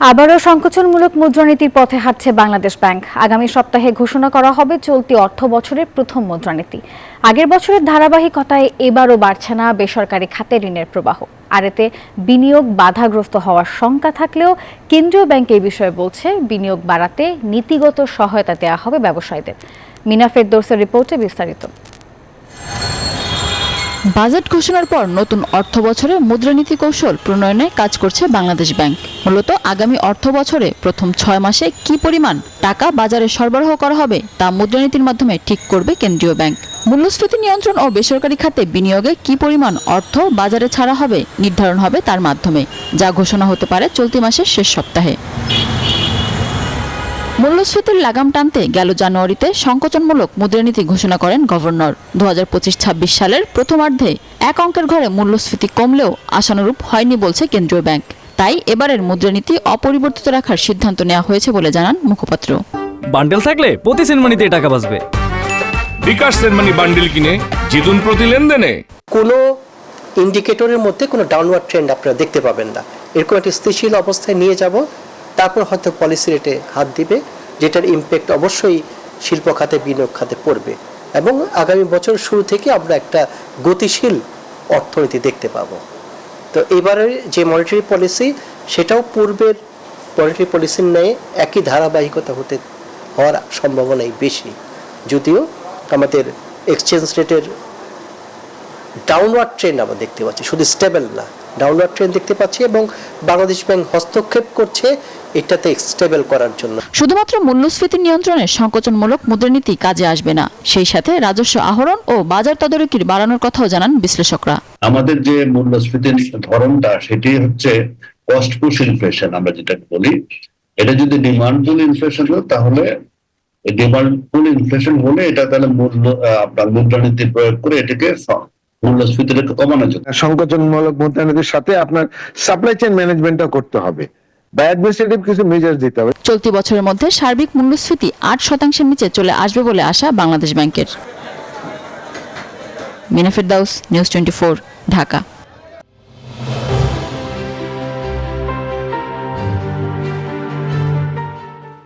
আবারও সংকোচনমূলক মুদ্রানীতির পথে হাঁটছে বাংলাদেশ ব্যাংক। আগামী সপ্তাহে ঘোষণা করা হবে চলতি অর্থ বছরের প্রথম মুদ্রানীতি। আগের বছরের ধারাবাহিকতায় এবারও বাড়ছে না বেসরকারি খাতে ঋণের প্রবাহ। আর এতে বিনিয়োগ বাধাগ্রস্ত হওয়ার শঙ্কা থাকলেও কেন্দ্রীয় ব্যাংক এই বিষয়ে বলছে বিনিয়োগ বাড়াতে নীতিগত সহায়তা দেওয়া হবে ব্যবসায়ীদের। মিনা ফেরদৌসের রিপোর্টে বিস্তারিত। বাজেট ঘোষণার পর নতুন অর্থ বছরে মুদ্রানীতি কৌশল প্রণয়নে কাজ করছে বাংলাদেশ ব্যাংক। মূলত আগামী অর্থ বছরে প্রথম 6 মাসে কি পরিমাণ টাকা বাজারে সরবরাহ করা হবে তা মুদ্রানীতির মাধ্যমে ঠিক করবে কেন্দ্রীয় ব্যাংক। মূল্যস্ফীতি নিয়ন্ত্রণ ও বেসরকারি খাতে বিনিয়োগে কি পরিমাণ অর্থ বাজারে ছাড়া হবে নির্ধারণ হবে তার মাধ্যমে, যা ঘোষণা হতে পারে চলতি মাসের শেষ সপ্তাহে। মূল্যস্ফীতির লাগাম টানতে গেল জানুয়ারিতে সংকোচনমূলক মুদ্রানীতি ঘোষণা করেন গভর্নর। 2025-26 সালের প্রথমার্ধে এক অঙ্কের ঘরে মূল্যস্ফীতি কমলেও আশানুরূপ হয়নি বলছে কেন্দ্রীয় ব্যাংক। তাই এবারের মুদ্রানীতি অপরিবর্তিত রাখার সিদ্ধান্ত নেওয়া হয়েছে বলে জানান মুখপাত্র। বান্ডেল থাকলে প্রতি সেনমানিতে টাকা বাঁচবে। বিকাশ সেনমানি বান্ডেল কিনে জিতুন প্রতি লেনদেনে। কোনো ইন্ডিকেটরের মধ্যে কোনো ডাউনওয়ার্ড ট্রেন্ড আপনারা দেখতে পাবেন না। এরকম একটা স্থিতিশীল অবস্থায় নিয়ে যাব, তারপর হয়তো পলিসি রেটে হাত দিবে, যেটার ইম্প্যাক্ট অবশ্যই শিল্প খাতে বিনিয়োগ খাতে পড়বে এবং আগামী বছর শুরু থেকে আমরা একটা গতিশীল অর্থনীতি দেখতে পাবো। তো এবারের যে মনিটারি পলিসি সেটাও পূর্বের মনিটারি পলিসির ন্যায় একই ধারাবাহিকতা হওয়ার সম্ভাবনাই বেশি, যদিও আমাদের এক্সচেঞ্জ রেটের ডাউনওয়ার্ড ট্রেন্ড আমরা দেখতে পাচ্ছি, শুধু স্টেবল না, ডাউনওয়ার্ড ট্রেন্ড দেখতে পাচ্ছি এবং বাংলাদেশ ব্যাংক হস্তক্ষেপ করছে এটাতে স্টেবল করার জন্য। শুধুমাত্র মূল্যস্ফীতি নিয়ন্ত্রণে সংকোচনমূলক মুদ্রানীতি কাজে আসবে না, সেই সাথে রাজস্ব আহরণ ও বাজার তদারকির বাড়ানোর কথাও জানান বিশ্লেষকরা। আমাদের যে মূল্যস্ফীতির ধরনটা সেটি হচ্ছে কস্ট পুশ ইনফ্লেশন আমরা যেটা বলি। এটা যদি ডিমান্ড পুল ইনফ্লেশন হয় তাহলে ডিমান্ড পুল ইনফ্লেশন হলে এটা তাহলে আপনার মুদ্রানীতি প্রয়োগ করে এটাকে মূল্যস্ফীতিটাকে কমানো যায়। সংকোচনমূলক মুদ্রানীতির সাথে আপনার সাপ্লাই চেইন ম্যানেজমেন্টটা করতে হবে বা অ্যাডমিনিস্ট্রেটিভ কিছু মেজার্স দিতে হবে। চলতি বছরের মধ্যে সার্বিক মূল্যস্ফীতি 8% নিচে চলে আসবে বলে আশা বাংলাদেশ ব্যাংকের। মিনা ফেরদৌস, নিউজ 24, ঢাকা।